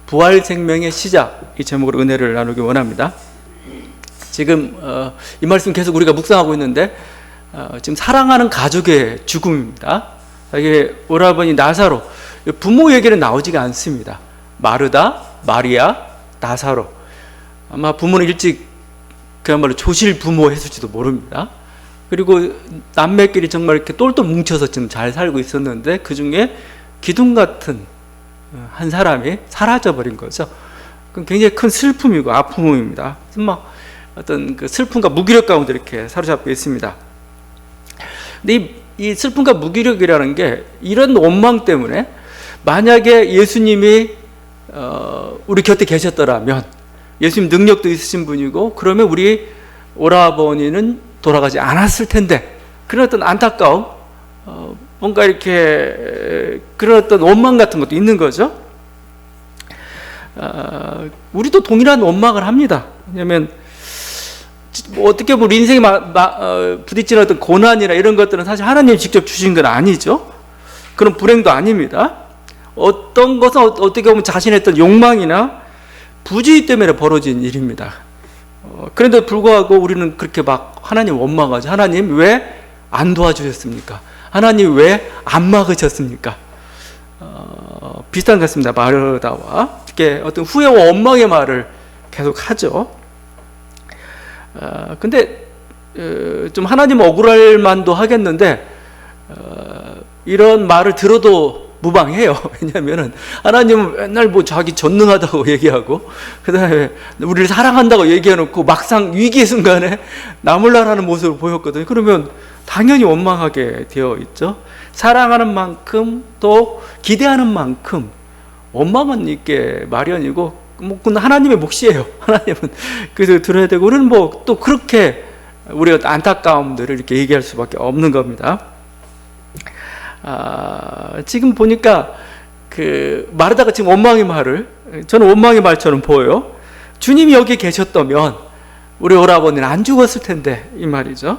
부활 생명의 시작, 이 제목으로 은혜를 나누기 원합니다. 지금 이 말씀 계속 우리가 묵상하고 있는데 지금 사랑하는 가족의 죽음입니다. 이게 오라버니 나사로, 부모 얘기는 나오지가 않습니다. 마르다, 마리아, 나사로. 아마 부모는 일찍 그야말로 조실 부모 했을지도 모릅니다. 그리고 남매끼리 정말 이렇게 똘똘 뭉쳐서 지금 잘 살고 있었는데 그 중에 기둥 같은 한 사람이 사라져버린 거죠. 그건 굉장히 큰 슬픔이고 아픔입니다. 막 어떤 그 슬픔과 무기력 가운데 이렇게 사로잡혀 있습니다. 근데 이 슬픔과 무기력이라는 게 이런 원망 때문에 만약에 예수님이 우리 곁에 계셨더라면, 예수님 능력도 있으신 분이고 그러면 우리 오라버니는 돌아가지 않았을 텐데, 그런 어떤 안타까움, 뭔가 이렇게 그런 어떤 원망 같은 것도 있는 거죠. 우리도 동일한 원망을 합니다. 왜냐하면 어떻게 보면 우리 인생에 부딪히는 어떤 고난이나 이런 것들은 사실 하나님이 직접 주신 건 아니죠. 그런 불행도 아닙니다. 어떤 것은 어떻게 보면 자신의 어떤 욕망이나 부주의 때문에 벌어진 일입니다. 그런데 불구하고 우리는 그렇게 막 하나님 원망하죠. 하나님 왜 안 도와주셨습니까? 하나님 왜 안 막으셨습니까? 비슷한 것 같습니다. 마르다와 이렇게 어떤 후회와 원망의 말을 계속 하죠. 근데 좀 하나님 억울할 만도 하겠는데 이런 말을 들어도 무방해요. 왜냐하면은 하나님은 맨날 뭐 자기 전능하다고 얘기하고 그 다음에 우리를 사랑한다고 얘기해놓고 막상 위기의 순간에 나몰라라는 모습을 보였거든요. 그러면 당연히 원망하게 되어 있죠. 사랑하는 만큼 또 기대하는 만큼 원망은 있게 마련이고, 뭐 그건 하나님의 몫이에요. 하나님은 그래서 들어야 되고, 우리는 뭐 또 그렇게 우리의 안타까움들을 이렇게 얘기할 수밖에 없는 겁니다. 지금 보니까 그 마르다가 지금 원망의 말을, 저는 원망의 말처럼 보여요. 주님이 여기 계셨다면 우리 오라버니는 안 죽었을 텐데, 이 말이죠.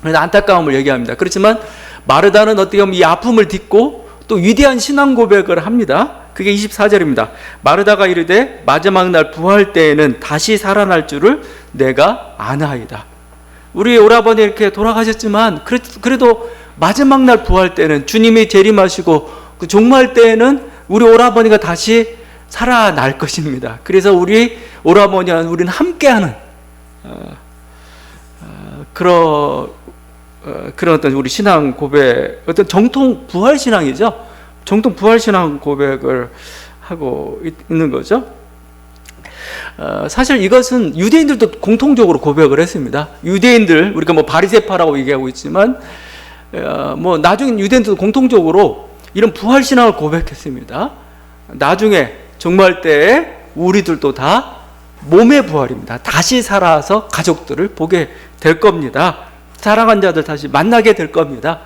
그래서 안타까움을 얘기합니다. 그렇지만 마르다는 어떻게 보면 이 아픔을 딛고 또 위대한 신앙 고백을 합니다. 그게 24절입니다. 마르다가 이르되 마지막 날 부활 때에는 다시 살아날 줄을 내가 아나이다. 우리 오라버니 이렇게 돌아가셨지만 그래도 마지막 날 부활 때는, 주님이 재림하시고 그 종말 때에는 우리 오라버니가 다시 살아날 것입니다. 그래서 우리 오라버니와 우리는 함께하는 그런 어떤 우리 신앙 고백, 어떤 정통 부활 신앙이죠. 정통 부활 신앙 고백을 하고 있는 거죠. 사실 이것은 유대인들도 공통적으로 고백을 했습니다. 유대인들, 우리가 뭐 바리새파라고 얘기하고 있지만 뭐 나중에 유대인들도 공통적으로 이런 부활 신앙을 고백했습니다. 나중에 종말 때에 우리들도 다 몸의 부활입니다. 다시 살아서 가족들을 보게 될 겁니다. 사랑한 자들 다시 만나게 될 겁니다.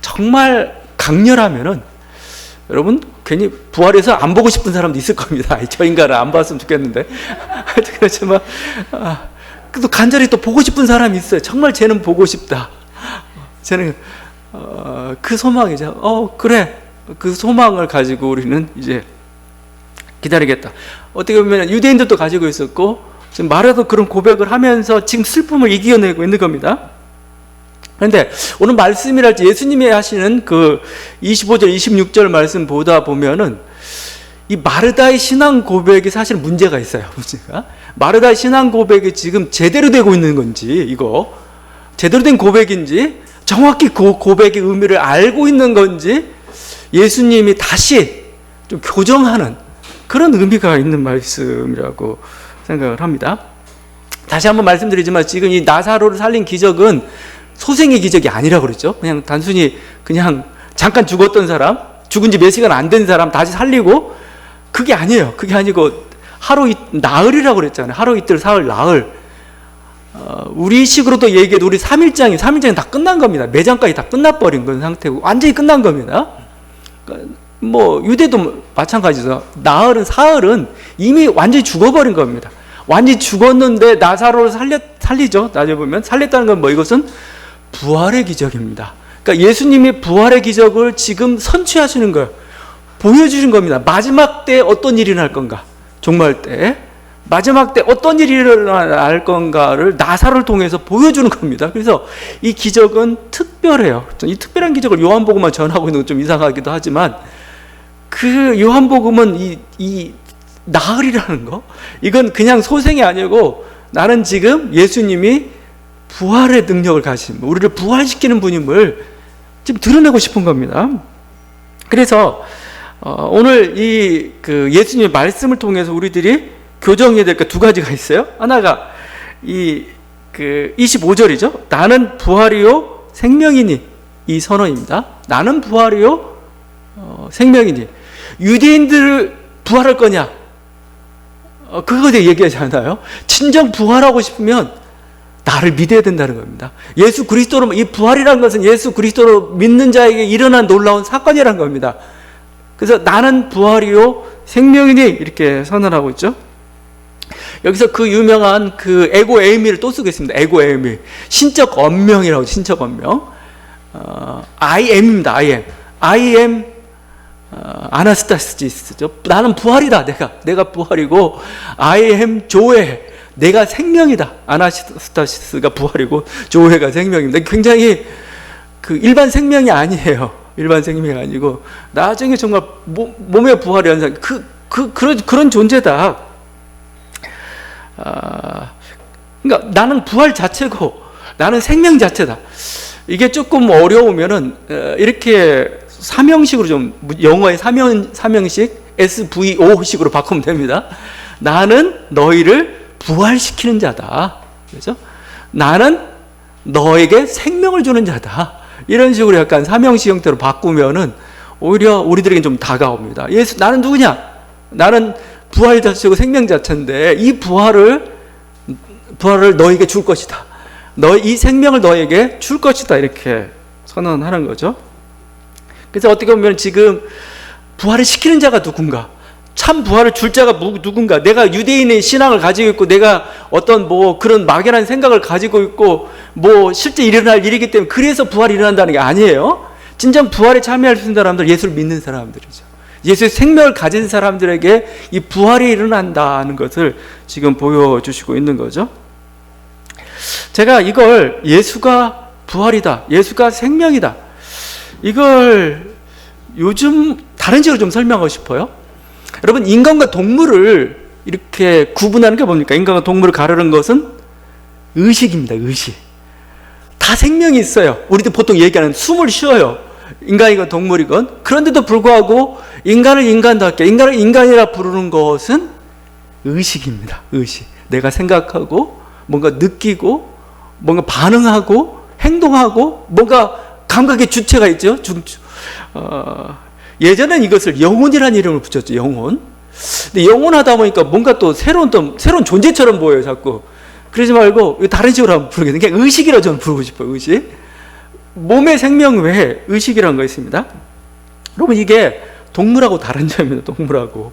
정말 강렬하면은 여러분 괜히 부활해서 안 보고 싶은 사람도 있을 겁니다. 저 인간을 안 봤으면 좋겠는데. 그렇지만 또 간절히 또 보고 싶은 사람이 있어요. 정말 쟤는 보고 싶다. 쟤는 그 소망이죠. 그래, 그 소망을 가지고 우리는 이제 기다리겠다. 어떻게 보면 유대인들도 가지고 있었고, 지금 말해도 그런 고백을 하면서 지금 슬픔을 이겨내고 있는 겁니다. 그런데 오늘 말씀이랄지 예수님이 하시는 그 25절, 26절 말씀 보다 보면은 이 마르다의 신앙 고백이 사실 문제가 있어요. 문제가. 마르다의 신앙 고백이 지금 제대로 되고 있는 건지, 이거 제대로 된 고백인지, 정확히 그 고백의 의미를 알고 있는 건지, 예수님이 다시 좀 교정하는 그런 의미가 있는 말씀이라고 생각을 합니다. 다시 한번 말씀드리지만 지금 이 나사로를 살린 기적은 소생의 기적이 아니라고 그랬죠. 그냥 단순히 그냥 잠깐 죽었던 사람, 죽은 지 몇 시간 안 된 사람 다시 살리고, 그게 아니에요. 그게 아니고 나흘이라고 그랬잖아요. 하루 이틀 사흘 나흘. 우리 식으로도 얘기해도 우리 3일장이 다 끝난 겁니다. 매장까지 다 끝나버린 건 상태고 완전히 끝난 겁니다. 뭐 유대도 마찬가지죠. 나흘은 사흘은 이미 완전히 죽어버린 겁니다. 완전히 죽었는데 나사로를 살리죠. 따져보면 살렸다는 건 뭐, 이것은 부활의 기적입니다. 그러니까 예수님이 부활의 기적을 지금 선취하시는 거예요. 보여주신 겁니다. 마지막 때 어떤 일이 일어날 건가? 종말 때 마지막 때 어떤 일이 일어날 건가를 나사를 통해서 보여주는 겁니다. 그래서 이 기적은 특별해요. 이 특별한 기적을 요한복음만 전하고 있는 건 좀 이상하기도 하지만, 그 요한복음은 이 나흘이라는 거, 이건 그냥 소생이 아니고 나는 지금 예수님이 부활의 능력을 가진, 우리를 부활시키는 분임을 지금 드러내고 싶은 겁니다. 그래서 오늘 그 예수님의 말씀을 통해서 우리들이 교정해야 될 게 두 가지가 있어요. 하나가 그 25절이죠. 나는 부활이요 생명이니, 이 선언입니다. 나는 부활이요 생명이니. 유대인들을 부활할 거냐? 그거에 대해 얘기하지 않아요. 진정 부활하고 싶으면 나를 믿어야 된다는 겁니다. 예수 그리스도로, 이 부활이라는 것은 예수 그리스도로 믿는 자에게 일어난 놀라운 사건이라는 겁니다. 그래서 나는 부활이요 생명이니 이렇게 선언하고 있죠. 여기서 그 유명한 그 에고 에이미를 또 쓰겠습니다. 에고 에이미, 신적 언명이라고, 신적 언명. I am입니다. I am 아나스타시스죠. 나는 부활이다. 내가 부활이고, I am 조회, 내가 생명이다. 아나스타시스가 부활이고 조회가 생명입니다. 굉장히 그 일반 생명이 아니에요. 일반 생명이 아니고 나중에 정말 몸의 부활이 현상, 그런 존재다. 그러니까 나는 부활 자체고 나는 생명 자체다. 이게 조금 어려우면은 이렇게 사명식으로, 좀 영어의 사명식 SVO식으로 바꾸면 됩니다. 나는 너희를 부활시키는 자다. 그렇죠? 나는 너에게 생명을 주는 자다. 이런 식으로 약간 사명식 형태로 바꾸면은 오히려 우리들에게 좀 다가옵니다. 나는 누구냐? 나는 부활 자체고 생명 자체인데 이 부활을 너에게 줄 것이다. 이 생명을 너에게 줄 것이다. 이렇게 선언하는 거죠. 그래서 어떻게 보면 지금 부활을 시키는 자가 누군가, 참 부활을 줄 자가 누군가, 내가 유대인의 신앙을 가지고 있고 내가 어떤 그런 막연한 생각을 가지고 있고 실제 일어날 일이기 때문에 그래서 부활이 일어난다는 게 아니에요. 진정 부활에 참여할 수 있는 사람들, 예수를 믿는 사람들이죠. 예수의 생명을 가진 사람들에게 이 부활이 일어난다는 것을 지금 보여주시고 있는 거죠. 제가 이걸 예수가 부활이다, 예수가 생명이다, 이걸 요즘 다른 식으로 좀 설명하고 싶어요. 여러분, 인간과 동물을 이렇게 구분하는 게 뭡니까? 인간과 동물을 가르는 것은 의식입니다. 의식. 다 생명이 있어요. 우리도 보통 얘기하는 숨을 쉬어요. 인간이건 동물이건. 그런데도 불구하고 인간을 인간답게, 인간을 인간이라 부르는 것은 의식입니다. 의식. 내가 생각하고 뭔가 느끼고 뭔가 반응하고 행동하고 뭔가 감각의 주체가 있죠. 예전엔 이것을 영혼이라는 이름을 붙였죠. 영혼. 근데 영혼하다 보니까 뭔가 또 새로운 존재처럼 보여요. 자꾸. 그러지 말고 다른 식으로 한번 부르겠습니다. 그냥 의식이라고 저는 부르고 싶어요. 의식. 몸의 생명 외에 의식이라는 거 있습니다. 여러분, 이게 동물하고 다른 점입니다. 동물하고.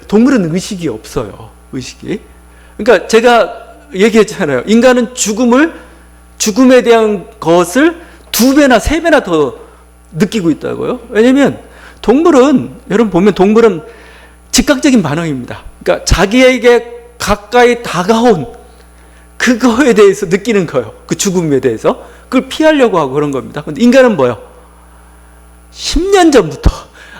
동물은 의식이 없어요. 의식이. 그러니까 제가 얘기했잖아요. 인간은 죽음에 대한 것을 2배나 3배나 더 느끼고 있다고요. 왜냐면 여러분 보면 동물은 즉각적인 반응입니다. 그러니까 자기에게 가까이 다가온 그거에 대해서 느끼는 거예요. 그 죽음에 대해서. 그걸 피하려고 하고 그런 겁니다. 근데 인간은 뭐요? 10년 전부터,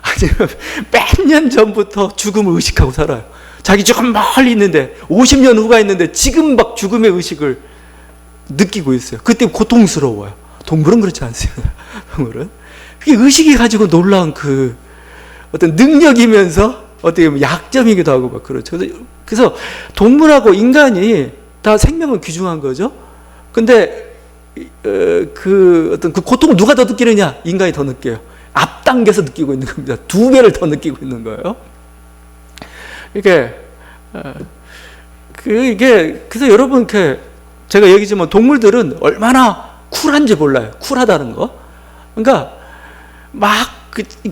아니면 몇 년 전부터 죽음을 의식하고 살아요. 자기 조금 멀리 있는데, 50년 후가 있는데 지금 막 죽음의 의식을 느끼고 있어요. 그때 고통스러워요. 동물은 그렇지 않습니다. 동물은. 그게 의식이 가지고 놀라운 어떤 능력이면서 어떻게 보면 약점이기도 하고 막 그렇죠. 그래서 동물하고 인간이 다 생명을 귀중한 거죠. 근데 어떤 고통을 누가 더 느끼느냐? 인간이 더 느껴요. 앞당겨서 느끼고 있는 겁니다. 2배를 더 느끼고 있는 거예요. 그래서 여러분, 제가 얘기지만 동물들은 얼마나 쿨한지 몰라요. 쿨하다는 거. 그러니까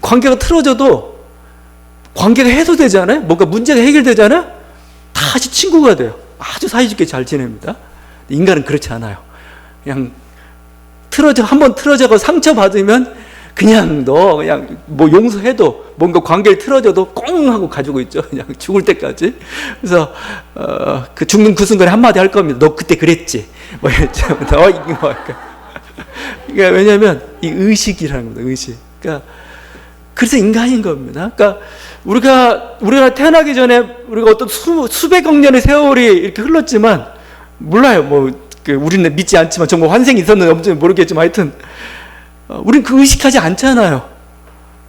관계가 틀어져도 관계가 해소되잖아요. 뭔가 문제가 해결되잖아요. 다시 친구가 돼요. 아주 사이좋게 잘 지냅니다. 인간은 그렇지 않아요. 그냥 한번 틀어져서 상처받으면 그냥 너 그냥 뭐 용서해도 뭔가 관계를 틀어져도 꽁 하고 가지고 있죠. 그냥 죽을 때까지. 그래서 그 죽는 그 순간에 한마디 할 겁니다. 너 그때 그랬지. 뭐 이랬죠. 그러니까 왜냐하면 이 의식이라는 겁니다. 의식. 그러니까 그래서 인간인 겁니다. 그러니까 우리가 태어나기 전에 우리가 어떤 수백억 년의 세월이 이렇게 흘렀지만 몰라요. 뭐 우리는 믿지 않지만 정말 환생이 있었는지 없는지 모르겠지만 하여튼 우리는 그 의식하지 않잖아요.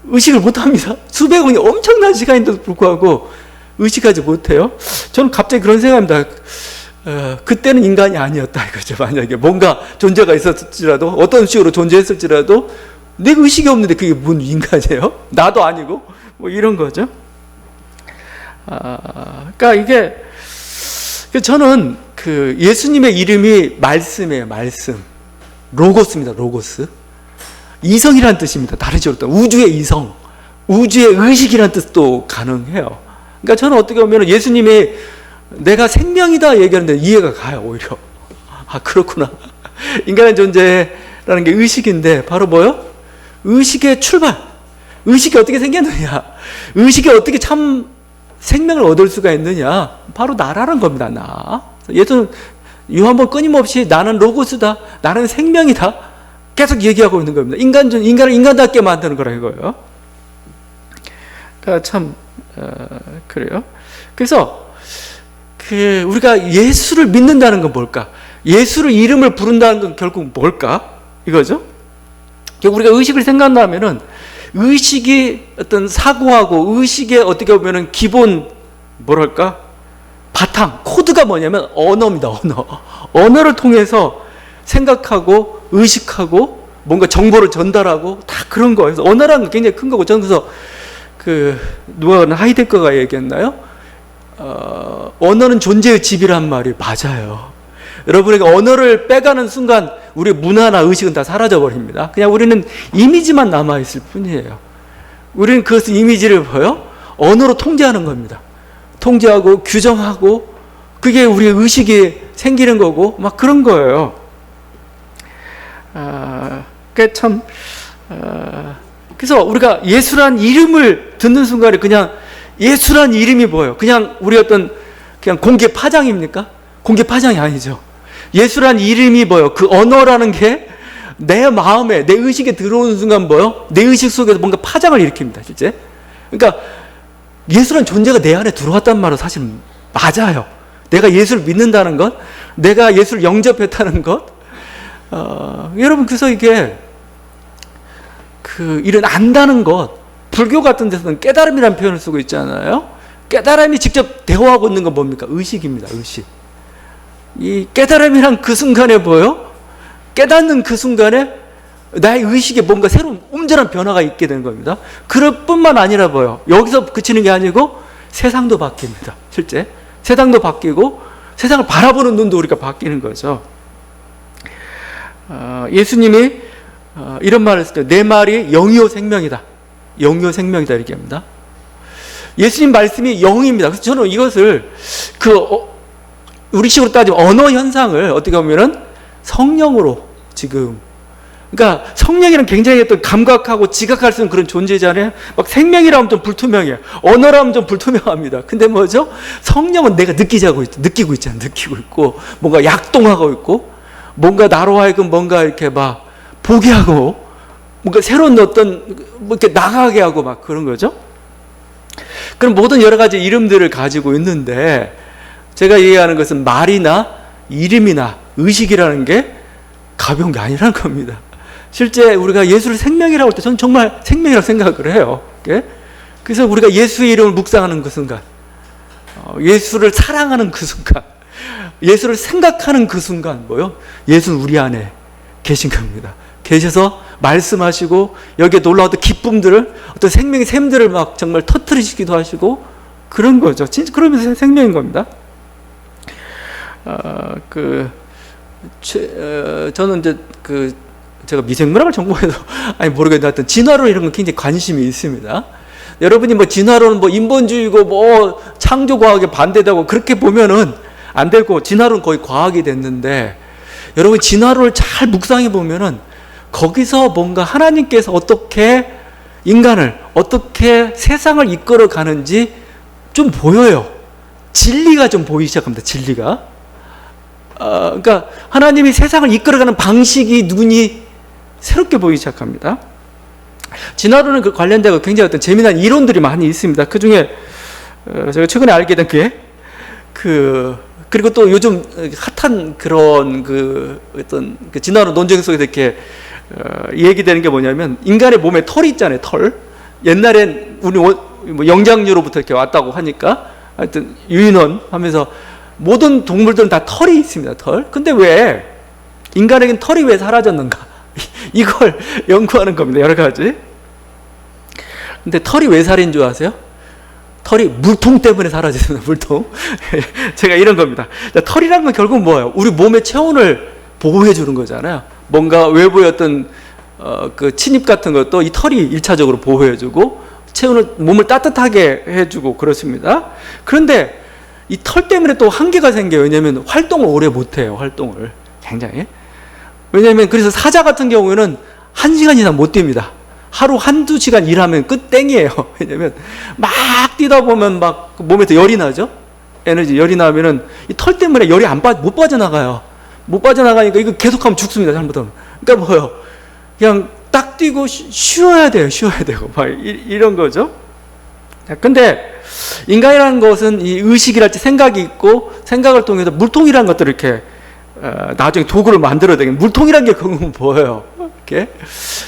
의식을 못합니다. 수백억 년 엄청난 시간인데도 불구하고 의식하지 못해요. 저는 갑자기 그런 생각합니다. 그때는 인간이 아니었다 이거죠. 만약에 뭔가 존재가 있었을지라도 어떤 식으로 존재했을지라도 내가 의식이 없는데 그게 뭔 인간이에요? 나도 아니고 뭐 이런 거죠. 그러니까 이게 저는 그 예수님의 이름이 말씀이에요. 말씀. 로고스입니다. 로고스. 이성이라는 뜻입니다. 다르죠. 우주의 이성. 우주의 의식이라는 뜻도 가능해요. 그러니까 저는 어떻게 보면 예수님이 내가 생명이다 얘기하는데 이해가 가요. 오히려. 아 그렇구나. 인간의 존재라는 게 의식인데 바로 뭐요? 의식의 출발. 의식이 어떻게 생겼느냐. 의식이 어떻게 참 생명을 얻을 수가 있느냐. 바로 나라는 겁니다. 나. 예수는 요한번 끊임없이 나는 로고스다. 나는 생명이다. 계속 얘기하고 있는 겁니다. 인간을 인간답게 만드는 거라 이거예요. 그러니까 참 그래요. 그래서 우리가 예수를 믿는다는 건 뭘까? 예수를 이름을 부른다는 건 결국 뭘까? 이거죠. 우리가 의식을 생각한다면은 의식이 어떤 사고하고 의식의 어떻게 보면은 기본 뭐랄까? 바탕, 코드가 뭐냐면 언어입니다. 언어를 통해서 생각하고 의식하고 뭔가 정보를 전달하고 다 그런 거예요. 그래서 언어라는 게 굉장히 큰 거고 저는 그래서 누가 하이데거가 얘기했나요? 언어는 존재의 집이란 말이 맞아요. 여러분에게 언어를 빼가는 순간 우리의 문화나 의식은 다 사라져 버립니다. 그냥 우리는 이미지만 남아있을 뿐이에요. 우리는 그것을 이미지를 언어로 통제하는 겁니다. 통제하고 규정하고 그게 우리의 의식이 생기는 거고 막 그런 거예요. 그래서 우리가 예수란 이름을 듣는 순간에 그냥 예수란 이름이 뭐예요? 그냥 우리 어떤 그냥 공개 파장입니까? 공개 파장이 아니죠. 예수란 이름이 뭐예요? 그 언어라는 게 내 마음에 내 의식에 들어오는 순간 뭐예요? 내 의식 속에서 뭔가 파장을 일으킵니다. 실제. 그러니까 예수란 존재가 내 안에 들어왔단 말은 사실 맞아요. 내가 예수를 믿는다는 것, 내가 예수를 영접했다는 것. 여러분 그래서 이게 이런 안다는 것, 불교 같은 데서는 깨달음이라는 표현을 쓰고 있잖아요. 깨달음이 직접 대화하고 있는 건 뭡니까? 의식입니다. 의식. 이 깨달음이란 그 순간에 뭐예요? 깨닫는 그 순간에 나의 의식에 뭔가 새로운 온전한 변화가 있게 되는 겁니다. 그럴 뿐만 아니라 뭐예요? 여기서 그치는 게 아니고 세상도 바뀝니다. 실제. 세상도 바뀌고 세상을 바라보는 눈도 우리가 바뀌는 거죠. 예수님이 이런 말을 했을 때 내 말이 영이요 생명이다. 영이요 생명이다 이렇게 합니다. 예수님 말씀이 영입니다. 그래서 저는 이것을 우리식으로 따지면 언어 현상을 어떻게 보면은 성령으로 지금 그러니까 성령이란 굉장히 또 감각하고 지각할 수 있는 그런 존재잖아요. 막 생명이라면 좀 불투명해요. 언어라면 좀 불투명합니다. 근데 뭐죠? 성령은 내가 느끼고 있잖아요. 느끼고 있고 뭔가 약동하고 있고 뭔가 나로 하여금 뭔가 이렇게 막 보게 하고 뭔가 새로운 어떤 이렇게 나가게 하고 막 그런 거죠. 그런 모든 여러 가지 이름들을 가지고 있는데 제가 얘기하는 것은 말이나 이름이나 의식이라는 게 가벼운 게 아니라는 겁니다. 실제 우리가 예수를 생명이라고 할 때 저는 정말 생명이라고 생각을 해요. 그래서 우리가 예수의 이름을 묵상하는 그 순간, 예수를 사랑하는 그 순간, 예수를 생각하는 그 순간 뭐요? 예수는 우리 안에 계신 겁니다. 계셔서 말씀하시고 여기에 놀라웠던 기쁨들을 어떤 생명의 샘들을 막 정말 터뜨리시기도 하시고 그런 거죠. 진짜 그러면서 생명인 겁니다. 저는 이제 제가 미생물학을 전공해서 모르겠는데 하여튼 진화론 이런 건 굉장히 관심이 있습니다. 여러분이 뭐 진화론은 뭐 인본주의고 뭐 창조과학에 반대되고 그렇게 보면은 안 되고 진화론 거의 과학이 됐는데 여러분 진화론을 잘 묵상해 보면은 거기서 뭔가 하나님께서 어떻게 인간을, 어떻게 세상을 이끌어 가는지 좀 보여요. 진리가 좀 보이기 시작합니다. 진리가. 그러니까 하나님이 세상을 이끌어가는 방식이 눈이 새롭게 보이기 시작합니다. 진화론은 그 관련되고 굉장히 어떤 재미난 이론들이 많이 있습니다. 그 중에 제가 최근에 알게 된 게 그리고 또 요즘 핫한 그런 어떤 진화론 논쟁 속에서 이렇게 얘기되는 게 뭐냐면, 인간의 몸에 털이 있잖아요. 털. 옛날엔 우리 뭐 영장류로부터 이렇게 왔다고 하니까 하여튼 유인원 하면서 모든 동물들은 다 털이 있습니다. 털. 근데 왜 인간에겐 털이 왜 사라졌는가? 이걸 연구하는 겁니다. 여러 가지. 근데 털이 왜 사라진 줄 아세요? 털이 물통 때문에 사라졌습니다. 물통. 제가 이런 겁니다. 털이란 건 결국 뭐예요? 우리 몸의 체온을 보호해 주는 거잖아요. 뭔가 외부의 어떤 그 침입 같은 것도 이 털이 1차적으로 보호해 주고 체온을, 몸을 따뜻하게 해주고 그렇습니다. 그런데 이 털 때문에 또 한계가 생겨요. 왜냐하면 활동을 오래 못해요. 활동을 굉장히. 왜냐하면 그래서 사자 같은 경우에는 1시간 이상 못 뜁니다. 하루 한두 시간 일하면 끝 땡이에요. 왜냐면 막 뛰다 보면 막 몸에서 열이 나죠. 열이 나면은 이 털 때문에 열이 못 빠져나가요. 못 빠져나가니까 이거 계속하면 죽습니다. 잘못하면. 그러니까 뭐예요? 그냥 딱 뛰고 쉬어야 돼요. 쉬어야 되고 막 이런 거죠. 근데 인간이라는 것은 이 의식이랄지 생각이 있고, 생각을 통해서 물통이라는 것들을 이렇게 나중에 도구를 만들어야 되겠네. 물통이라는 게 그건 뭐예요? 이렇게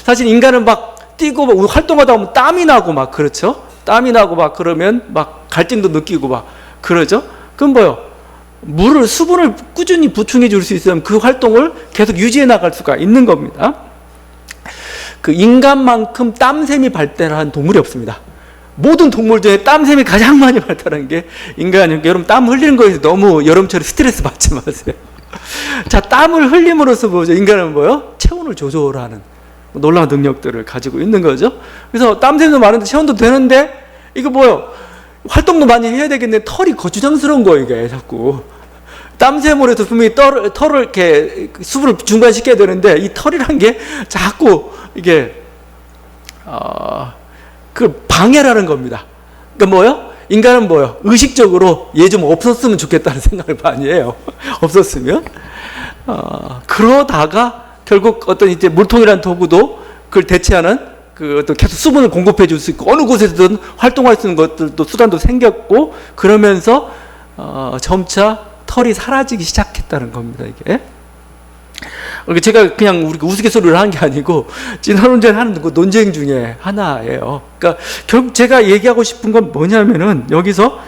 사실 인간은 막 뛰고 막 활동하다 보면 땀이 나고 막 그렇죠. 땀이 나고 막 그러면 막 갈증도 느끼고 막 그러죠. 그럼 뭐요? 수분을 꾸준히 보충해 줄 수 있으면 그 활동을 계속 유지해 나갈 수가 있는 겁니다. 그 인간만큼 땀샘이 발달한 동물이 없습니다. 모든 동물 중에 땀샘이 가장 많이 발달한 게 인간이에요. 여러분, 땀 흘리는 거에서 너무 여름철에 스트레스 받지 마세요. 자, 땀을 흘림으로써 뭐죠? 인간은 뭐요? 체온을 조절하는 놀라운 능력들을 가지고 있는 거죠. 그래서 땀샘도 많은데 체온도 되는데, 이거 뭐요? 활동도 많이 해야 되겠는데 털이 거추장스러운 거예요. 이게 자꾸 땀샘으로 해서 분명히 털을 이렇게 수분을 중간시켜야 되는데, 이 털이란 게 자꾸 이게 그 방해라는 겁니다. 그러니까 뭐요? 인간은 뭐요? 의식적으로 얘 좀 없었으면 좋겠다는 생각을 많이 해요. 없었으면. 그러다가 결국 어떤 이제 물통이라는 도구도 그걸 대체하는 그 어떤 계속 수분을 공급해 줄 수 있고, 어느 곳에서든 활동할 수 있는 것들도 수단도 생겼고, 그러면서 점차 털이 사라지기 시작했다는 겁니다. 이게. 제가 그냥 우리가 우스갯소리를 하는 게 아니고 진화론자를 하는 그 논쟁 중에 하나예요. 그러니까 결국 제가 얘기하고 싶은 건 뭐냐면은, 여기서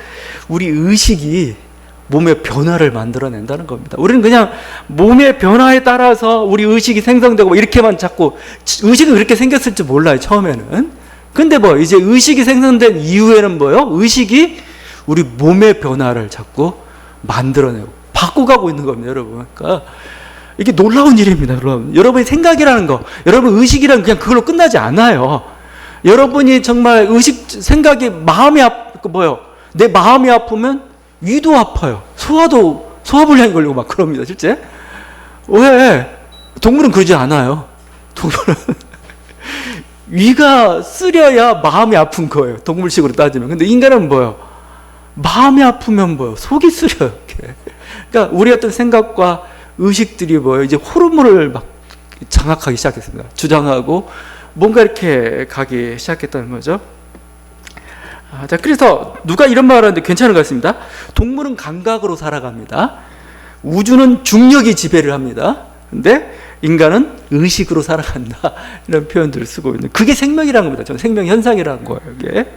우리 의식이 몸의 변화를 만들어낸다는 겁니다. 우리는 그냥 몸의 변화에 따라서 우리 의식이 생성되고 이렇게만 자꾸, 의식이 그렇게 생겼을지 몰라요, 처음에는. 근데 뭐 이제 의식이 생성된 이후에는 뭐요? 의식이 우리 몸의 변화를 자꾸 만들어내고 바꿔가고 있는 겁니다, 여러분. 그러니까 이게 놀라운 일입니다, 여러분. 여러분의 생각이라는 거, 여러분 의식이라는 그냥 그걸로 끝나지 않아요. 여러분이 정말 생각이 내 마음이 아프면 위도 아파요. 소화불량이 걸리고 막 그럽니다, 실제. 왜? 동물은 그러지 않아요. 동물은 위가 쓰려야 마음이 아픈 거예요, 동물식으로 따지면. 근데 인간은 뭐예요? 마음이 아프면 뭐예요? 속이 쓰려요. 이렇게. 그러니까 우리 어떤 생각과 의식들이 뭐예요? 이제 호르몬을 막 장악하기 시작했습니다. 주장하고 뭔가 이렇게 가기 시작했다는 거죠. 자, 그래서 누가 이런 말을 하는데 괜찮은 것 같습니다. 동물은 감각으로 살아갑니다. 우주는 중력이 지배를 합니다. 근데 인간은 의식으로 살아간다. 이런 표현들을 쓰고 있는, 그게 생명이라는 겁니다. 저는 생명현상이라는 거예요, 이게.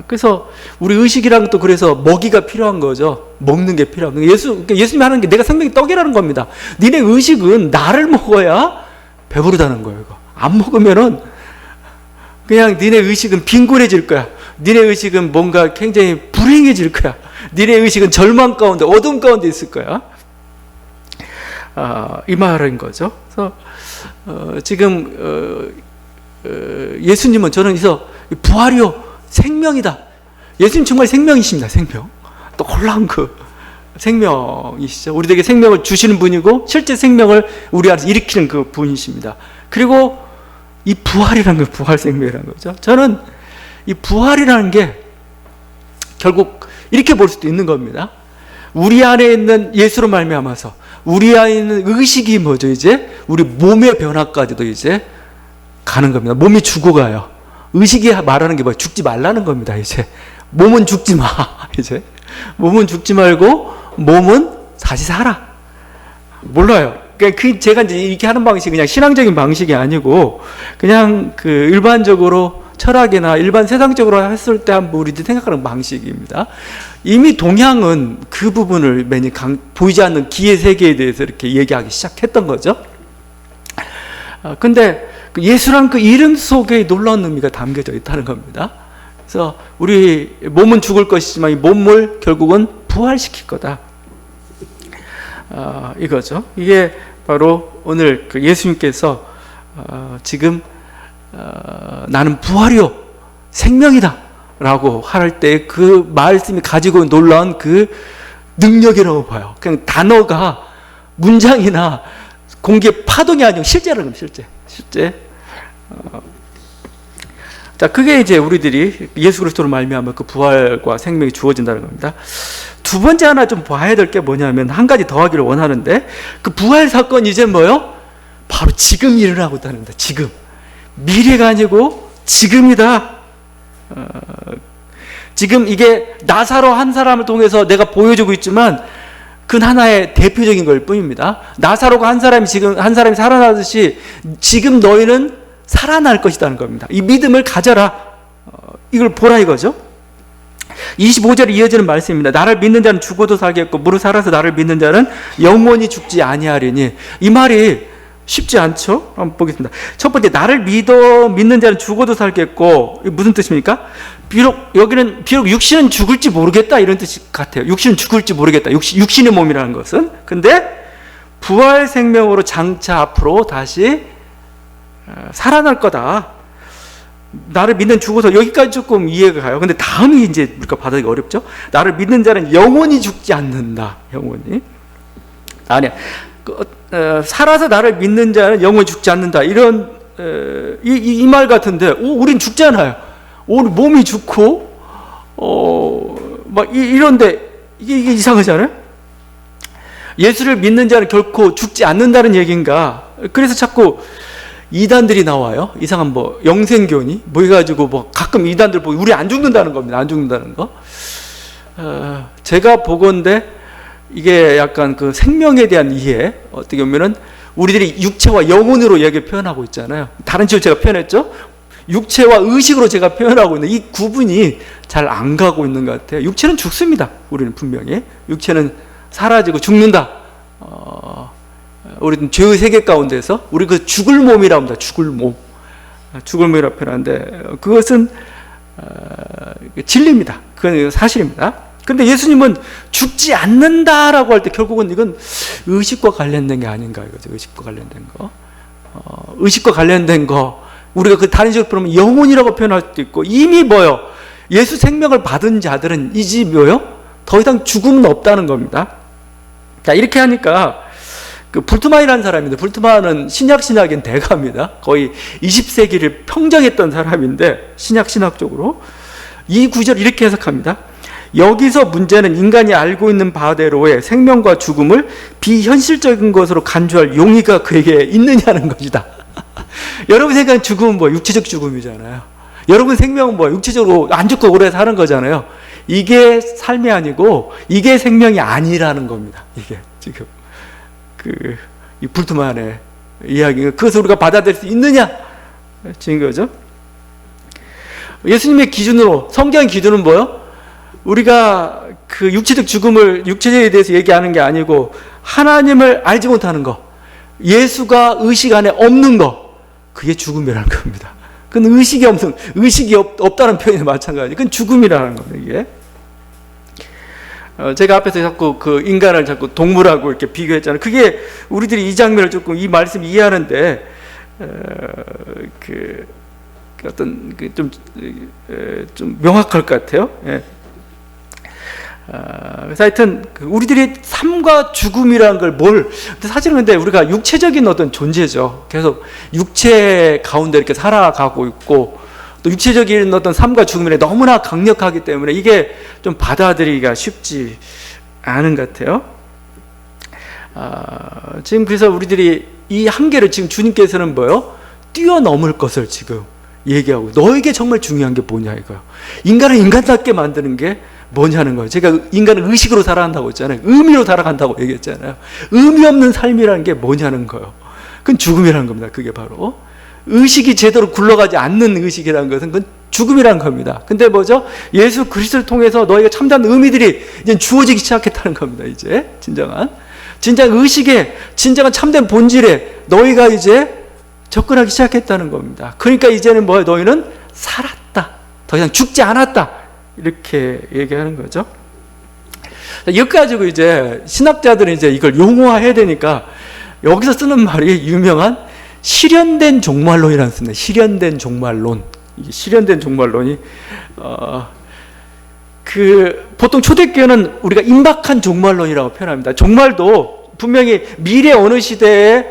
그래서 우리 의식이란 것도 그래서 먹이가 필요한 거죠. 먹는 게 필요한 거예요. 예수님이 하는 게 내가 생명이 떡이라는 겁니다. 니네 의식은 나를 먹어야 배부르다는 거예요. 이거. 안 먹으면은 그냥 니네 의식은 빈곤해질 거야. 니네 의식은 뭔가 굉장히 불행해질 거야. 니네 의식은 절망 가운데, 어둠 가운데 있을 거야. 이 말인 거죠. 그래서 지금 예수님은, 저는 그래서 부활이요 생명이다. 예수님 정말 생명이십니다. 생명. 놀라운 생명이시죠. 우리에게 생명을 주시는 분이고 실제 생명을 우리 안에서 일으키는 그 분이십니다. 그리고 이 부활이라는 거, 부활 생명이라는 거죠. 저는 이 부활이라는 게 결국 이렇게 볼 수도 있는 겁니다. 우리 안에 있는 예수로 말미암아서 우리 안에 있는 의식이 뭐죠? 이제 우리 몸의 변화까지도 이제 가는 겁니다. 몸이 죽어가요. 의식이 말하는 게 뭐예요? 죽지 말라는 겁니다. 이제 몸은 죽지 마. 이제 몸은 죽지 말고 몸은 다시 살아. 몰라요. 그러니까 제가 이제 이렇게 하는 방식이 그냥 신앙적인 방식이 아니고 그냥 그 일반적으로 철학이나 일반 세상적으로 했을 때 한번 우리들이 생각하는 방식입니다. 이미 동양은 그 부분을 매니 보이지 않는 기의 세계에 대해서 이렇게 얘기하기 시작했던 거죠. 근데 예수란 그 이름 속에 놀라운 의미가 담겨져 있다는 겁니다. 그래서 우리 몸은 죽을 것이지만 이 몸을 결국은 부활시킬 거다. 이거죠. 이게 바로 오늘 그 예수님께서 지금 나는 부활이요 생명이다 라고 할 때 그 말씀이 가지고 놀라운 그 능력이라고 봐요. 그냥 단어가 문장이나 공기의 파동이 아니고 실제라는 겁니다. 실제. 자, 그게 이제 우리들이 예수 그리스도로 말미암아 그 부활과 생명이 주어진다는 겁니다. 두 번째 하나 좀 봐야 될 게 뭐냐면 한 가지 더 하기를 원하는데 그 부활 사건이 이제 뭐요? 바로 지금 일어나고 있다는 겁니다. 지금. 미래가 아니고 지금이다. 지금 이게 나사로 한 사람을 통해서 내가 보여주고 있지만 그 하나의 대표적인 걸 뿐입니다. 나사로가 한 사람이 살아나듯이 지금 너희는 살아날 것이라는 겁니다. 이 믿음을 가져라. 이걸 보라 이거죠. 25절에 이어지는 말씀입니다. 나를 믿는 자는 죽어도 살겠고 무릇 살아서 나를 믿는 자는 영원히 죽지 아니하리니. 이 말이 쉽지 않죠? 한번 보겠습니다. 첫 번째, 나를 믿는 자는 죽어도 살겠고, 이게 무슨 뜻입니까? 비록 육신은 죽을지 모르겠다 이런 뜻 같아요. 육신은 죽을지 모르겠다. 육신의 몸이라는 것은. 근데 부활 생명으로 장차 앞으로 다시 살아날 거다. 나를 믿는 죽어서 여기까지 조금 이해가 가요. 근데 다음이 이제 우리가 받아들이기 어렵죠? 나를 믿는 자는 영원히 죽지 않는다. 영원히. 아니야. 살아서 나를 믿는 자는 영원히 죽지 않는다. 이런 이 말 같은데, 우린 죽잖아요. 우리 몸이 죽고 막 이런데 이게 이상하지 않아요? 예수를 믿는 자는 결코 죽지 않는다는 얘기인가? 그래서 자꾸 이단들이 나와요. 이상한 뭐 영생교니 뭐 해가지고 뭐 가끔 이단들 보고 우리 안 죽는다는 겁니다. 안 죽는다는 거. 제가 보건대 이게 약간 그 생명에 대한 이해, 어떻게 보면은 우리들이 육체와 영혼으로 얘기 표현하고 있잖아요. 다른 식으로 제가 표현했죠. 육체와 의식으로 제가 표현하고 있는 이 구분이 잘 안 가고 있는 것 같아요. 육체는 죽습니다. 우리는 분명히 육체는 사라지고 죽는다. 우리는 죄의 세계 가운데서 우리 그 죽을 몸이라고 합니다. 죽을 몸, 죽을 몸이라고 표현하는데 그것은 진리입니다. 그건 사실입니다. 근데 예수님은 죽지 않는다라고 할 때 결국은 이건 의식과 관련된 게 아닌가 이거죠. 의식과 관련된 거. 의식과 관련된 거. 우리가 그 다른 식으로 보면 영혼이라고 표현할 수도 있고 이미 뭐요? 예수 생명을 받은 자들은 이제 뭐요? 더 이상 죽음은 없다는 겁니다. 자, 이렇게 하니까 그 불트만이라는 사람인데 불트만은 신약의 대가입니다. 거의 20세기를 평정했던 사람인데 신학적으로 이 구절을 이렇게 해석합니다. 여기서 문제는 인간이 알고 있는 바대로의 생명과 죽음을 비현실적인 것으로 간주할 용의가 그에게 있느냐는 것이다. 여러분 생각하는 죽음은 뭐 육체적 죽음이잖아요. 여러분 생명은 뭐 육체적으로 안 죽고 오래 사는 거잖아요. 이게 삶이 아니고 이게 생명이 아니라는 겁니다. 이게 지금 이 불트만의 이야기, 그것을 우리가 받아들일 수 있느냐 지금 거죠. 예수님의 기준으로, 성경의 기준은 뭐요? 우리가 그 육체적 죽음을 육체에 대해서 얘기하는 게 아니고 하나님을 알지 못하는 거, 예수가 의식 안에 없는 거, 그게 죽음이라는 겁니다. 그건 의식이 없다는 표현이 마찬가지. 그건 죽음이라는 겁니다. 이게. 제가 앞에서 자꾸 그 인간을 자꾸 동물하고 이렇게 비교했잖아요. 그게 우리들이 이 장면을 조금 이 말씀 이해하는데 어떤 좀 명확할 것 같아요. 예. 그래서 하여튼 우리들이 삶과 죽음이라는 걸 근데 사실은 근데 우리가 육체적인 어떤 존재죠. 계속 육체 가운데 이렇게 살아가고 있고 또 육체적인 어떤 삶과 죽음이 너무나 강력하기 때문에 이게 좀 받아들이기가 쉽지 않은 것 같아요. 지금 그래서 우리들이 이 한계를 지금 주님께서는 뭐요? 뛰어넘을 것을 지금 얘기하고 너에게 정말 중요한 게 뭐냐 이거요. 인간을 인간답게 만드는 게 뭐냐는 거예요. 제가 인간은 의식으로 살아간다고 했잖아요. 의미로 살아간다고 얘기했잖아요. 의미 없는 삶이라는 게 뭐냐는 거예요. 그건 죽음이라는 겁니다. 그게 바로 의식이 제대로 굴러가지 않는 의식이라는 것은 그건 죽음이라는 겁니다. 근데 뭐죠? 예수 그리스도를 통해서 너희가 참다는 의미들이 이제 주어지기 시작했다는 겁니다. 이제 진정한 의식에 진정한 참된 본질에 너희가 이제 접근하기 시작했다는 겁니다. 그러니까 이제는 뭐예요? 너희는 살았다. 더 이상 죽지 않았다. 이렇게 얘기하는 거죠. 이거 가지고 이제 신학자들은 이제 이걸 용어화해야 되니까 여기서 쓰는 말이 유명한 실현된 종말론이라는 씁니다. 실현된 종말론. 이게 실현된 종말론이 보통 초대교회는 우리가 임박한 종말론이라고 표현합니다. 종말도 분명히 미래 어느 시대에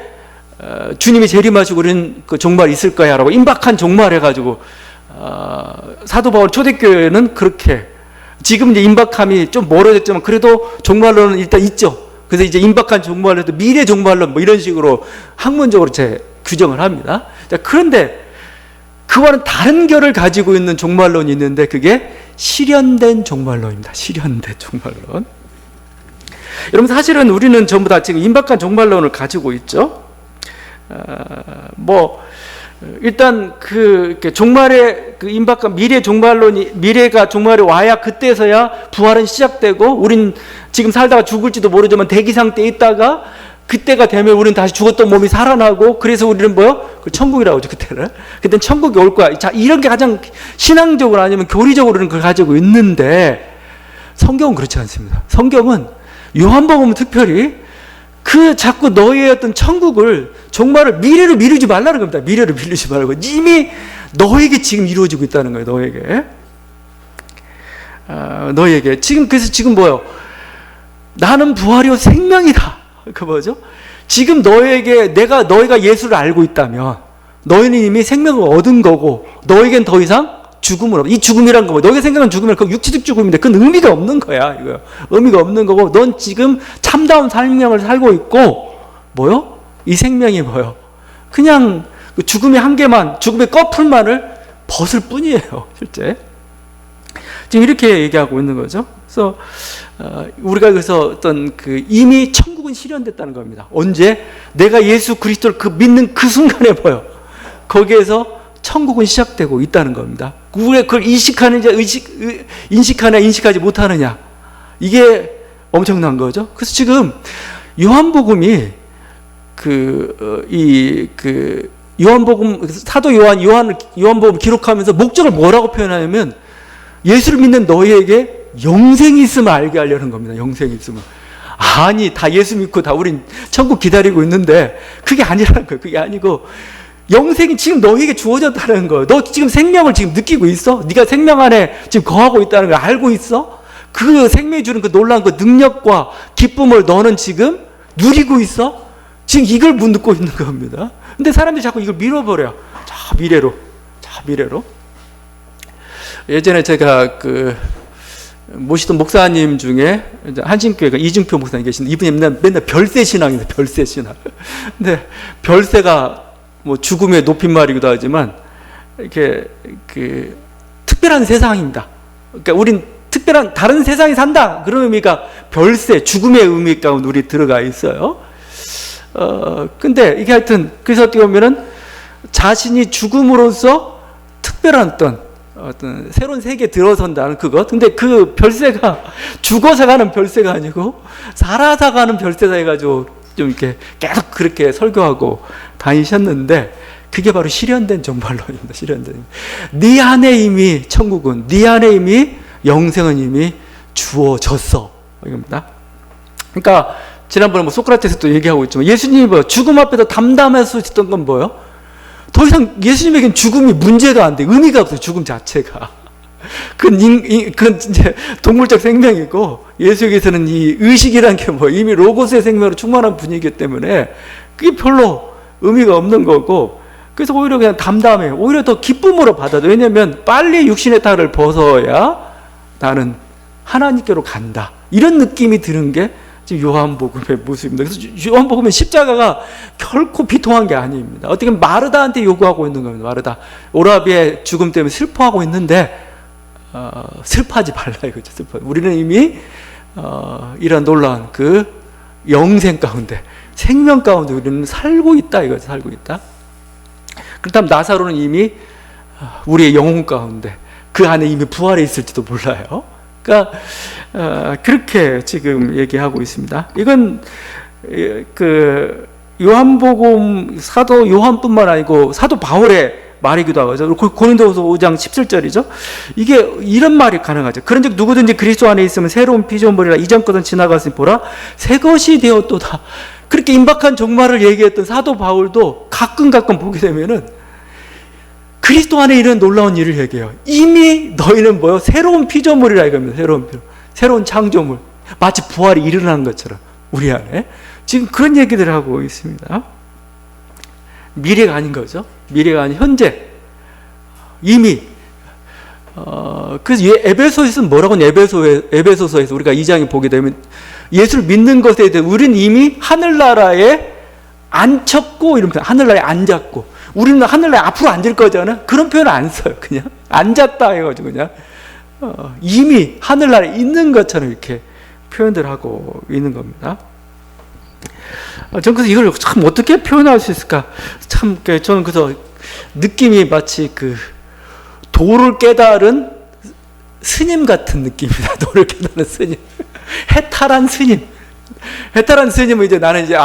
주님이 재림하시고 우리는 그 종말이 있을 거야 라고 임박한 종말 해가지고 사도 바울 초대교회는 그렇게 지금 이제 임박함이 좀 멀어졌지만 그래도 종말론은 일단 있죠. 그래서 이제 임박한 종말론도 미래 종말론 뭐 이런 식으로 학문적으로 규정을 합니다. 자, 그런데 그와는 다른 결을 가지고 있는 종말론이 있는데 그게 실현된 종말론입니다. 실현된 종말론. 여러분 사실은 우리는 전부 다 지금 임박한 종말론을 가지고 있죠. 일단 종말의 임박한 미래가 종말이 와야 그때서야 부활은 시작되고 우린 지금 살다가 죽을지도 모르지만 대기 상태에 있다가 그때가 되면 우리는 다시 죽었던 몸이 살아나고 그래서 우리는 천국이라고 하죠. 그때는 천국이 올 거야. 자, 이런 게 가장 신앙적으로 아니면 교리적으로는 그걸 가지고 있는데 성경은 그렇지 않습니다. 성경은 요한복음은 특별히 자꾸 너희의 어떤 천국을 종말을 미래로 미루지 말라는 겁니다. 미래로 미루지 말고 이미 너에게 지금 이루어지고 있다는 거예요. 너에게 지금 뭐요? 나는 부활이요 생명이다. 지금 너희가 예수를 알고 있다면 너희는 이미 생명을 얻은 거고 너에겐 더 이상 죽음은 없어. 이 죽음이란 거 너희가 생각하는 죽음은 그 육체적 죽음인데 그건 의미가 없는 거야. 이거 의미가 없는 거고 넌 지금 참다운 생명을 살고 있고 이 생명이 그냥 그 죽음의 한계만 죽음의 꺼풀만을 벗을 뿐이에요. 실제 지금 이렇게 얘기하고 있는 거죠. 그래서 우리가 그래서 이미 천국은 실현됐다는 겁니다. 언제? 내가 예수 그리스도를 믿는 그 순간에 거기에서 천국은 시작되고 있다는 겁니다. 우리가 그걸 인식하냐 인식하지 못하느냐 이게 엄청난 거죠. 그래서 지금 요한복음이 사도 요한복음 기록하면서 목적을 뭐라고 표현하냐면 예수를 믿는 너희에게 영생이 있음을 알게 하려는 겁니다. 영생이 있음을. 아니 다 예수 믿고 다 우린 천국 기다리고 있는데 그게 아니라는 거예요. 그게 아니고 영생이 지금 너희에게 주어졌다는 거예요. 너 지금 생명을 지금 느끼고 있어? 네가 생명 안에 지금 거하고 있다는 걸 알고 있어? 그 생명이 주는 그 놀라운 그 능력과 기쁨을 너는 지금 누리고 있어? 지금 이걸 묻고 있는 겁니다. 근데 사람들이 자꾸 이걸 밀어버려. 저 미래로. 예전에 제가 모시던 목사님 중에 한신교회가 이중표 목사님 계신데 이분이 맨날 별세 신앙입니다. 별세 신앙. 근데 별세가 죽음의 높임말이기도 하지만 이렇게 특별한 세상입니다. 그러니까 우린 특별한 다른 세상에 산다 그런 의미가 별세 죽음의 의미 가운데 우리 들어가 있어요. 근데 이게 하여튼 그래서 어떻게 보면은 자신이 죽음으로써 특별한 어떤 새로운 세계에 들어선다는 그것. 근데 그 별세가 죽어서 가는 별세가 아니고 살아서 가는 별세다 해가지고 좀 이렇게 계속 그렇게 설교하고 다니셨는데 그게 바로 실현된 종말론입니다. 실현된. 네 안에 이미 천국은, 네 안에 이미 영생은 이미 주어졌어. 이겁니다. 그러니까 지난번에 소크라테스도 얘기하고 있지만 예수님이 죽음 앞에서 담담할 수 있었던 건 뭐예요? 더 이상 예수님에겐 죽음이 문제가 안 돼. 의미가 없어요. 죽음 자체가. 그건 이제 동물적 생명이고, 예수에게서는 이 의식이란 게 뭐 이미 로고스의 생명으로 충만한 분이기 때문에 그게 별로 의미가 없는 거고, 그래서 오히려 그냥 담담해요. 오히려 더 기쁨으로 받아도. 왜냐하면 빨리 육신의 탈을 벗어야 나는 하나님께로 간다, 이런 느낌이 드는 게 지금 요한복음의 모습입니다. 그래서 요한복음은 십자가가 결코 비통한 게 아닙니다. 어떻게 보면 마르다한테 요구하고 있는 겁니다. 마르다, 오라비의 죽음 때문에 슬퍼하고 있는데 슬퍼하지 말라 이거죠. 우리는 이미 이런 놀라운 그 영생 가운데, 생명 가운데 우리는 살고 있다 이거죠. 살고 있다. 그렇다면 나사로는 이미 우리의 영혼 가운데, 그 안에 이미 부활해 있을지도 몰라요. 그러니까 그렇게 지금 얘기하고 있습니다. 이건 그 요한복음 사도 요한뿐만 아니고 사도 바울의 말이기도 하죠. 고린도후서 5장 17절이죠. 이게 이런 말이 가능하죠. 그런즉 누구든지 그리스도 안에 있으면 새로운 피조물이라, 이전 것은 지나갔으니 보라 새 것이 되었도다. 그렇게 임박한 종말을 얘기했던 사도 바울도 가끔 보게 되면은 그리스도 안에 이런 놀라운 일을 얘기해요. 이미 너희는 뭐요? 새로운 피조물이라 이겁니다. 새로운 창조물. 마치 부활이 일어난 것처럼 우리 안에 지금 그런 얘기들을 하고 있습니다. 미래가 아닌 거죠. 미래가 아닌 현재. 이미 그래서 에베소에서는 뭐라고 하냐, 에베소서에서 우리가 2장에 보게 되면 예수를 믿는 것에 대해 우리는 이미 하늘나라에 앉혔고, 이런 표현, 하늘나라에 앉았고, 우리는 하늘나라에 앞으로 앉을 거잖아. 그런 표현을 안 써요. 그냥 앉았다 해가지고 그냥 이미 하늘나라에 있는 것처럼 이렇게 표현들 하고 있는 겁니다. 저는 그래서 이걸 참 어떻게 표현할 수 있을까? 참 저는 그래서 느낌이 마치 그 도를 깨달은 스님 같은 느낌이다. 도를 깨달은 스님, 해탈한 스님. 해탈한 스님은 이제 나는 이제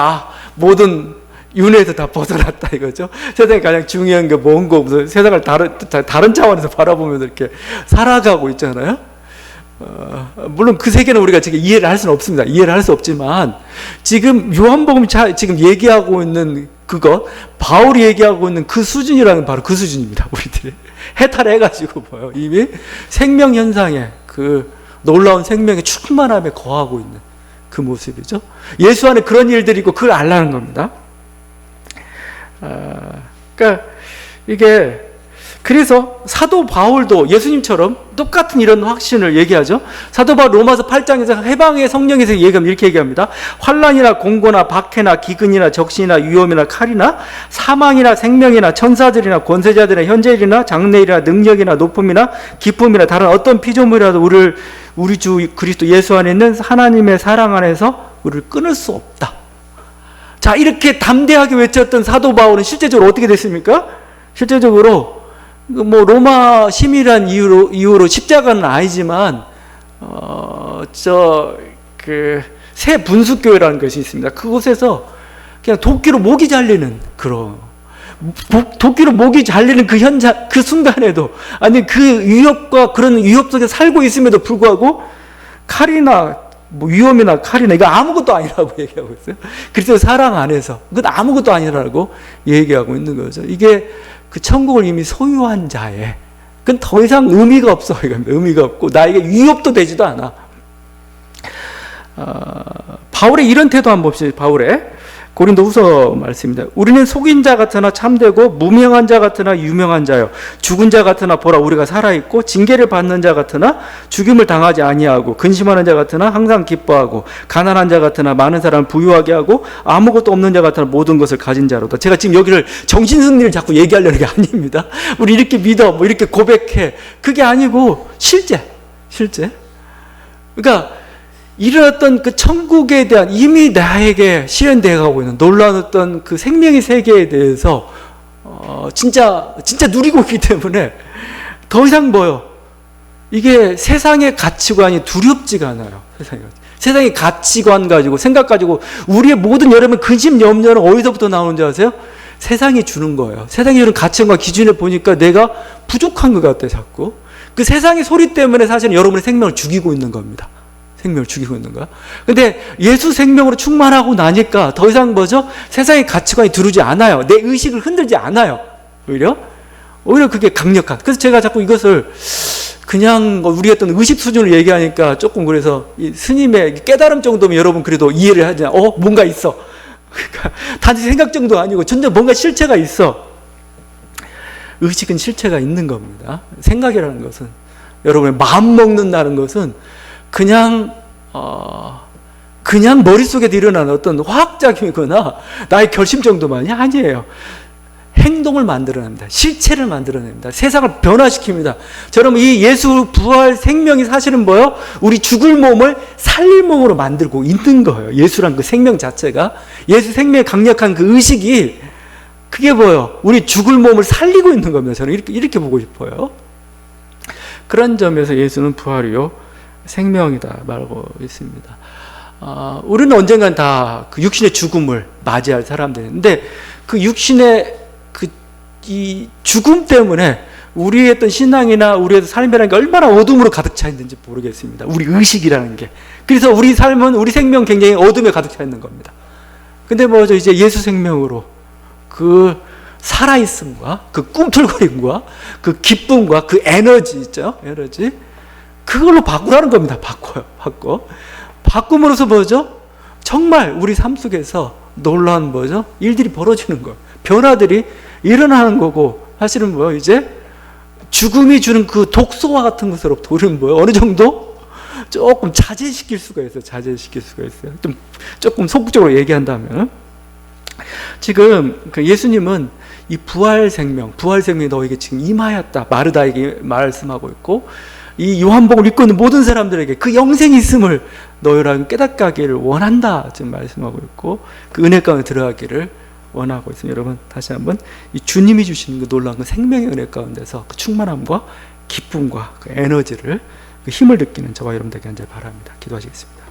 모든 윤회에서 다 벗어났다 이거죠. 세상에 가장 중요한 게 뭔가 없어요. 세상을 다른 차원에서 바라보면서 이렇게 살아가고 있잖아요. 물론 그 세계는 우리가 지금 이해를 할 수는 없습니다. 이해를 할 수 없지만 지금 요한복음이 지금 얘기하고 있는 그것, 바울이 얘기하고 있는 그 수준이라는 바로 그 수준입니다. 우리들이 해탈해가지고 뭐요, 이미 생명 현상에, 그 놀라운 생명의 충만함에 거하고 있는 그 모습이죠. 예수 안에 그런 일들이 있고 그걸 알라는 겁니다. 그러니까 이게, 그래서 사도 바울도 예수님처럼 똑같은 이런 확신을 얘기하죠. 사도 바울 로마서 8장에서 해방의 성령에서 얘기하면 이렇게 얘기합니다. 환난이나 공고나 박해나 기근이나 적신이나 위험이나 칼이나 사망이나 생명이나 천사들이나 권세자들이나 현재일이나 장래일이나 능력이나 높음이나 기쁨이나 다른 어떤 피조물이라도 우리 주 그리스도 예수 안에 있는 하나님의 사랑 안에서 우리를 끊을 수 없다. 자, 이렇게 담대하게 외쳤던 사도 바울은 실제적으로 어떻게 됐습니까? 실제적으로 뭐 로마 심의란 이유로 십자가는 아니지만 새 분수교회라는 것이 있습니다. 그곳에서 그냥 도끼로 목이 잘리는 도끼로 목이 잘리는 그 현장, 그 순간에도, 아니 그 위협과 그런 위협 속에 살고 있음에도 불구하고 칼이나 위험이나 칼이나 이거 아무것도 아니라고 얘기하고 있어요. 그리스도 사랑 안에서 그건 아무것도 아니라고 얘기하고 있는 거죠. 이게 그 천국을 이미 소유한 자의, 그건 더 이상 의미가 없어. 의미가 없고 나에게 위협도 되지도 않아. 바울의 이런 태도 한번 봅시다. 바울의 고린도후서 말씀입니다. 우리는 속인 자 같으나 참되고 무명한 자 같으나 유명한 자요, 죽은 자 같으나 보라 우리가 살아있고 징계를 받는 자 같으나 죽임을 당하지 아니하고 근심하는 자 같으나 항상 기뻐하고 가난한 자 같으나 많은 사람을 부유하게 하고 아무것도 없는 자 같으나 모든 것을 가진 자로다. 제가 지금 여기를 정신승리를 자꾸 얘기하려는 게 아닙니다. 우리 이렇게 믿어, 뭐 이렇게 고백해, 그게 아니고 실제 그러니까 일어났던 그 천국에 대한 이미 나에게 실현되어 가고 있는 놀라운 어떤 그 생명의 세계에 대해서 진짜 누리고 있기 때문에 더 이상 뭐요, 이게 세상의 가치관이 두렵지가 않아요. 세상의 가치관 가지고, 생각 가지고 우리의 모든 여러분 근심 염려는 어디서부터 나오는지 아세요? 세상이 주는 거예요. 세상이 주는 가치관과 기준을 보니까 내가 부족한 것 같아. 자꾸 그 세상의 소리 때문에 사실은 여러분의 생명을 죽이고 있는 겁니다. 생명을 죽이고 있는 거야. 근데 예수 생명으로 충만하고 나니까 더 이상 뭐죠? 세상의 가치관이 두르지 않아요. 내 의식을 흔들지 않아요. 오히려 그게 강력한. 그래서 제가 자꾸 이것을 그냥 우리 어떤 의식 수준을 얘기하니까 조금 그래서 이 스님의 깨달음 정도면 여러분 그래도 이해를 하잖아. 뭔가 있어. 그러니까 단지 생각 정도 아니고 전혀 뭔가 실체가 있어. 의식은 실체가 있는 겁니다. 생각이라는 것은, 여러분의 마음 먹는다는 것은 그냥 머릿속에 일어나는 어떤 화학작용이거나 나의 결심 정도만이 아니에요. 행동을 만들어냅니다. 실체를 만들어냅니다. 세상을 변화시킵니다. 여러분, 이 예수 부활 생명이 사실은 뭐예요? 우리 죽을 몸을 살릴 몸으로 만들고 있는 거예요. 예수란 그 생명 자체가, 예수 생명의 강력한 그 의식이, 그게 뭐예요? 우리 죽을 몸을 살리고 있는 겁니다. 저는 이렇게 보고 싶어요. 그런 점에서 예수는 부활이요 생명이다 말하고 있습니다. 우리는 언젠간 다 그 육신의 죽음을 맞이할 사람들인데, 그 육신의 이 죽음 때문에 우리의 어떤 신앙이나 우리의 삶이라는 게 얼마나 어둠으로 가득 차 있는지 모르겠습니다. 우리 의식이라는 게. 그래서 우리 삶은, 우리 생명 굉장히 어둠에 가득 차 있는 겁니다. 근데 뭐죠? 이제 예수 생명으로 그 살아있음과 그 꿈틀거림과 그 기쁨과 그 에너지 있죠? 에너지. 그걸로 바꾸라는 겁니다. 바꿈으로써 뭐죠? 정말 우리 삶 속에서 놀라운 뭐죠? 일들이 벌어지는 거예요. 변화들이 일어나는 거고, 사실은 뭐예요? 이제 죽음이 주는 그 독소와 같은 것으로부터 우리는 뭐예요? 어느 정도 조금 자제시킬 수가 있어요. 조금 속적으로 얘기한다면, 지금 그 예수님은 이 부활 생명이 너에게 지금 임하였다 마르다에게 말씀하고 있고, 이 요한복음을 읽고 있는 모든 사람들에게 그 영생이 있음을 너희랑 깨닫게 하기를 원한다 지금 말씀하고 있고, 그 은혜 가운데 들어가기를 원하고 있습니다. 여러분, 다시 한번 이 주님이 주시는 그 놀라운 그 생명의 은혜 가운데서 그 충만함과 기쁨과 그 에너지를, 그 힘을 느끼는 저와 여러분 되게 간절히 바랍니다. 기도하시겠습니다.